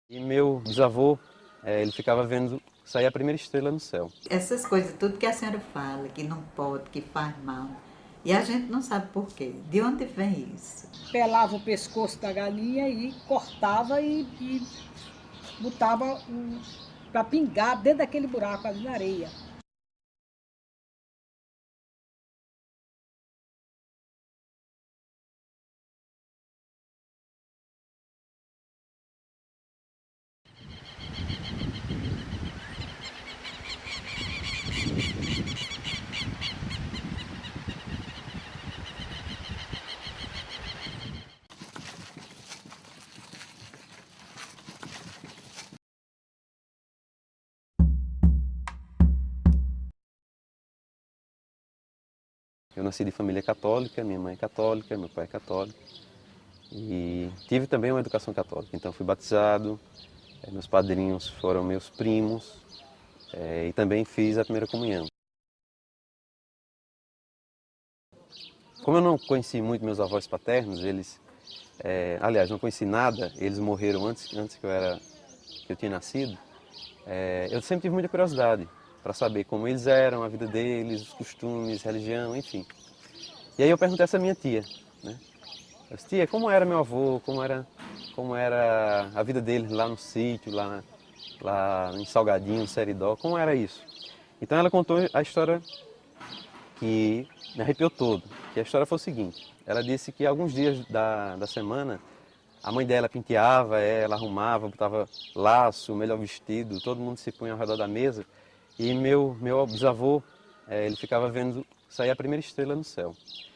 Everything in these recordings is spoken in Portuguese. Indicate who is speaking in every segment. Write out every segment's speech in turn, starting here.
Speaker 1: E meu bisavô, ele ficava vendo sair a primeira estrela no céu.
Speaker 2: Essas coisas, tudo que a senhora fala, que não pode, que faz mal. E a gente não sabe por quê. De onde vem isso?
Speaker 3: Pelava o pescoço da galinha e cortava e botava para pingar dentro daquele buraco ali na areia.
Speaker 1: Eu nasci de família católica, minha mãe é católica, meu pai é católico. E tive também uma educação católica, então fui batizado, meus padrinhos foram meus primos, e também fiz a primeira comunhão. Como eu não conheci muito meus avós paternos, aliás, não conheci nada, eles morreram antes que eu tinha nascido, eu sempre tive muita curiosidade para saber como eles eram, a vida deles, os costumes, religião, enfim. E aí eu perguntei a essa minha tia, né? Eu disse, tia, como era meu avô, como era a vida dele lá no sítio, lá em Salgadinho, no Seridó, como era isso? Então ela contou a história que me arrepiou todo, que a história foi o seguinte, ela disse que alguns dias da semana a mãe dela penteava ela, arrumava, botava laço, melhor vestido, todo mundo se punha ao redor da mesa e meu bisavô, ele ficava vendo sair a primeira estrela no céu.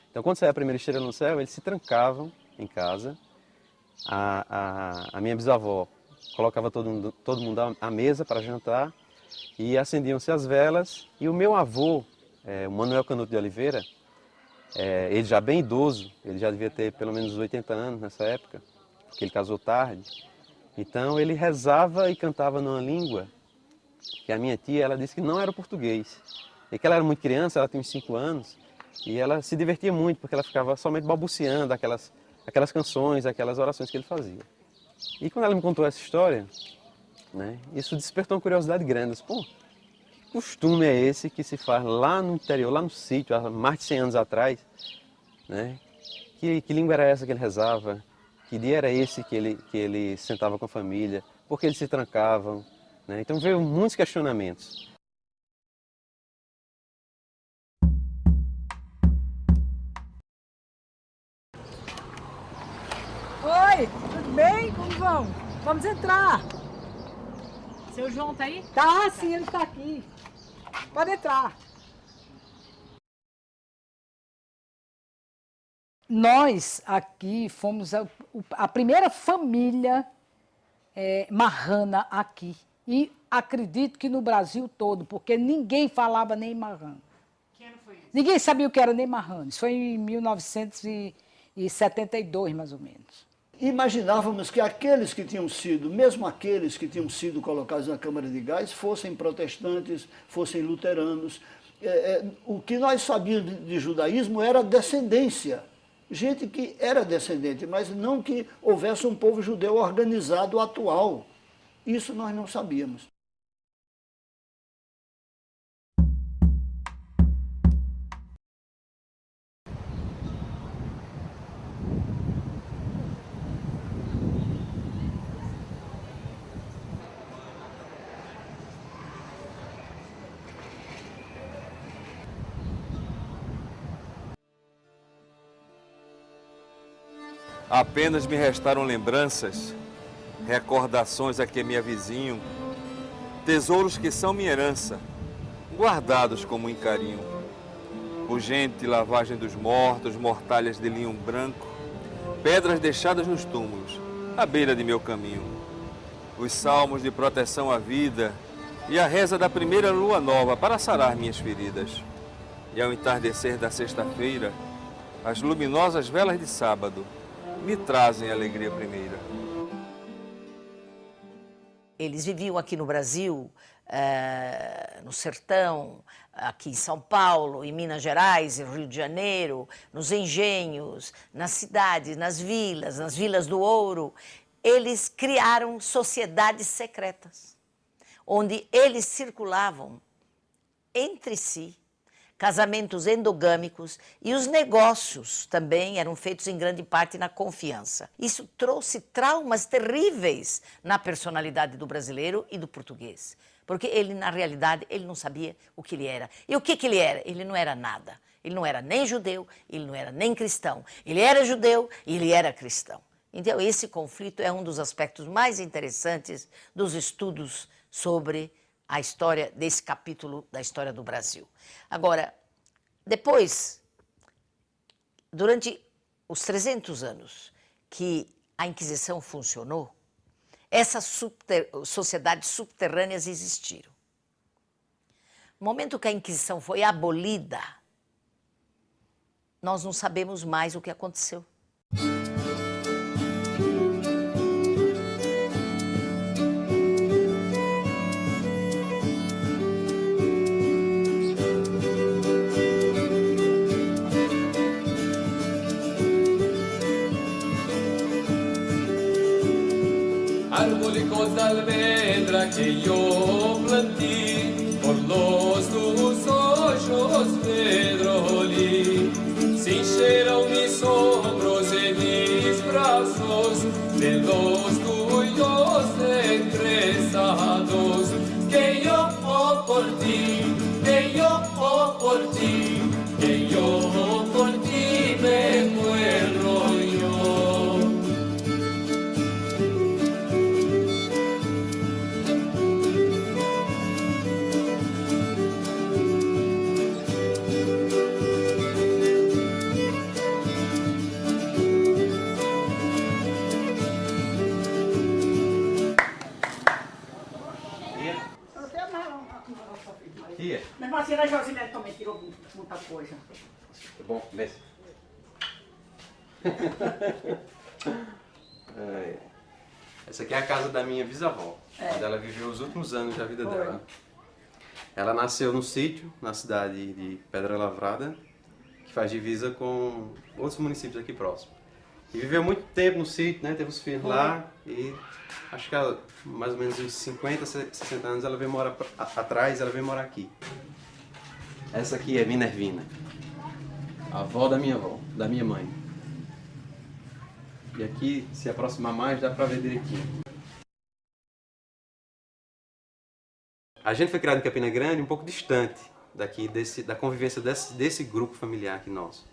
Speaker 1: Então, quando saía a primeira estrela no céu, eles se trancavam em casa. A minha bisavó colocava todo mundo à mesa para jantar e acendiam-se as velas. E o meu avô, o Manuel Canuto de Oliveira, ele já bem idoso, ele já devia ter pelo menos 80 anos nessa época, porque ele casou tarde. Então, ele rezava e cantava numa língua que a minha tia, ela disse que não era o português. E que ela era muito criança, ela tinha uns 5 anos, e ela se divertia muito, porque ela ficava somente balbuciando aquelas canções, aquelas orações que ele fazia. E quando ela me contou essa história, né, isso despertou uma curiosidade grande. Eu disse, pô, que costume é esse que se faz lá no interior, lá no sítio, há mais de 100 anos atrás? Né? Que língua era essa que ele rezava? Que dia era esse que ele sentava com a família? Por que eles se trancavam? Né? Então veio muitos questionamentos.
Speaker 3: Oi, tudo bem? Como vão? Vamos entrar.
Speaker 4: Seu João tá aí?
Speaker 3: Tá, sim, ele tá aqui. Pode entrar. Nós aqui fomos a primeira família marrana aqui. E acredito que no Brasil todo, porque ninguém falava nem marrano.
Speaker 4: Que ano foi isso?
Speaker 3: Ninguém sabia o que era nem marrano. Isso foi em 1972, mais ou menos.
Speaker 5: Imaginávamos que aqueles que tinham sido, mesmo aqueles que tinham sido colocados na Câmara de Gás, fossem protestantes, fossem luteranos. O que nós sabíamos de judaísmo era descendência. Gente que era descendente, mas não que houvesse um povo judeu organizado atual. Isso nós não sabíamos.
Speaker 6: Apenas me restaram lembranças, recordações a que me avizinham, tesouros que são minha herança, guardados com muito carinho. Pungente lavagem dos mortos, mortalhas de linho branco, pedras deixadas nos túmulos, à beira de meu caminho. Os salmos de proteção à vida e a reza da primeira lua nova para sarar minhas feridas. E ao entardecer da sexta-feira, as luminosas velas de sábado me trazem a alegria primeira.
Speaker 7: Eles viviam aqui no Brasil, no sertão, aqui em São Paulo, em Minas Gerais, em Rio de Janeiro, nos engenhos, nas cidades, nas vilas do ouro. eles criaram sociedades secretas, onde eles circulavam entre si, casamentos endogâmicos, e os negócios também eram feitos em grande parte na confiança. Isso trouxe traumas terríveis na personalidade do brasileiro e do português, porque ele, na realidade, ele não sabia o que ele era. E o que ele era? Ele não era nada. Ele não era nem judeu, ele não era nem cristão. Ele era judeu e ele era cristão. Então, esse conflito é um dos aspectos mais interessantes dos estudos sobre a história desse capítulo da história do Brasil. Agora, depois, durante os 300 anos que a Inquisição funcionou, essas sociedades subterrâneas existiram. No momento que a Inquisição foi abolida, nós não sabemos mais o que aconteceu.
Speaker 8: Arbólicos de almendra que yo planté, por los tus ojos pedrolí, cincheron mis hombros y mis brazos, de los tuyos engresados, que yo por ti, que yo por ti, que yo por ti me muero yo.
Speaker 1: Tia,
Speaker 9: Mesmo assim, a Josilene também tirou muita coisa.
Speaker 1: é bom, mestre. Essa aqui é a casa da minha bisavó, onde ela viveu os últimos anos da vida dela. Ela nasceu num sítio, na cidade de Pedra Lavrada, que faz divisa com outros municípios aqui próximos. E viveu muito tempo no sítio, né? Teve os filhos lá e acho que ela, mais ou menos uns 50, 60 anos ela veio morar atrás, ela veio morar aqui. Essa aqui é Minervina, a avó da minha avó, da minha mãe. E aqui, se aproximar mais, dá pra ver direitinho. A gente foi criado em Campina Grande um pouco distante daqui, da convivência desse grupo familiar aqui nosso.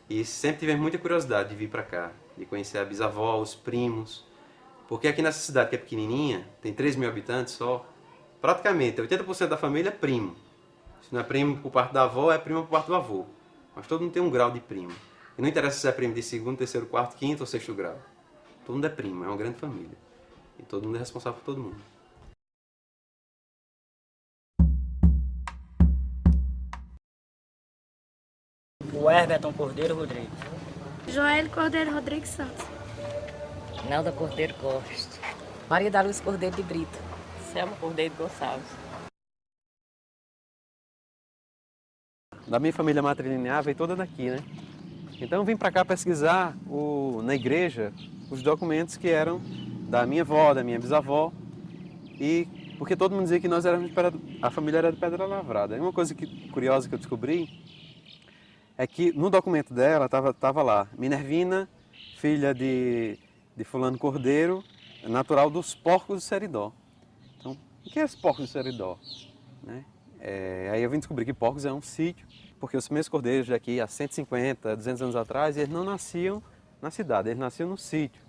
Speaker 1: E sempre tivemos muita curiosidade de vir para cá, de conhecer a bisavó, os primos. Porque aqui nessa cidade que é pequenininha, tem 3.000 habitantes só, praticamente 80% da família é primo. Se não é primo por parte da avó, é primo por parte do avô. Mas todo mundo tem um grau de primo. E não interessa se é primo de segundo, terceiro, quarto, quinto ou sexto grau. Todo mundo é primo, é uma grande família. E todo mundo é responsável por todo mundo.
Speaker 10: O Herberton Cordeiro Rodrigues.
Speaker 11: Joel Cordeiro Rodrigues Santos.
Speaker 12: Nelda Cordeiro Costa.
Speaker 13: Maria da Luz Cordeiro de Brito.
Speaker 12: Selma Cordeiro Gonçalves.
Speaker 1: Da minha família matrilinear veio toda daqui, né? Então eu vim para cá pesquisar na igreja os documentos que eram da minha avó, da minha bisavó, e porque todo mundo dizia que nós éramos a família era de Pedra Lavrada. E uma coisa curiosa que eu descobri é que no documento dela estava lá, Minervina, filha de fulano Cordeiro, natural dos Porcos do Seridó. Então, o que é os Porcos do Seridó? Né? Aí eu vim descobrir que Porcos é um sítio, porque os primeiros cordeiros daqui há 150, 200 anos atrás, eles não nasciam na cidade, eles nasciam no sítio.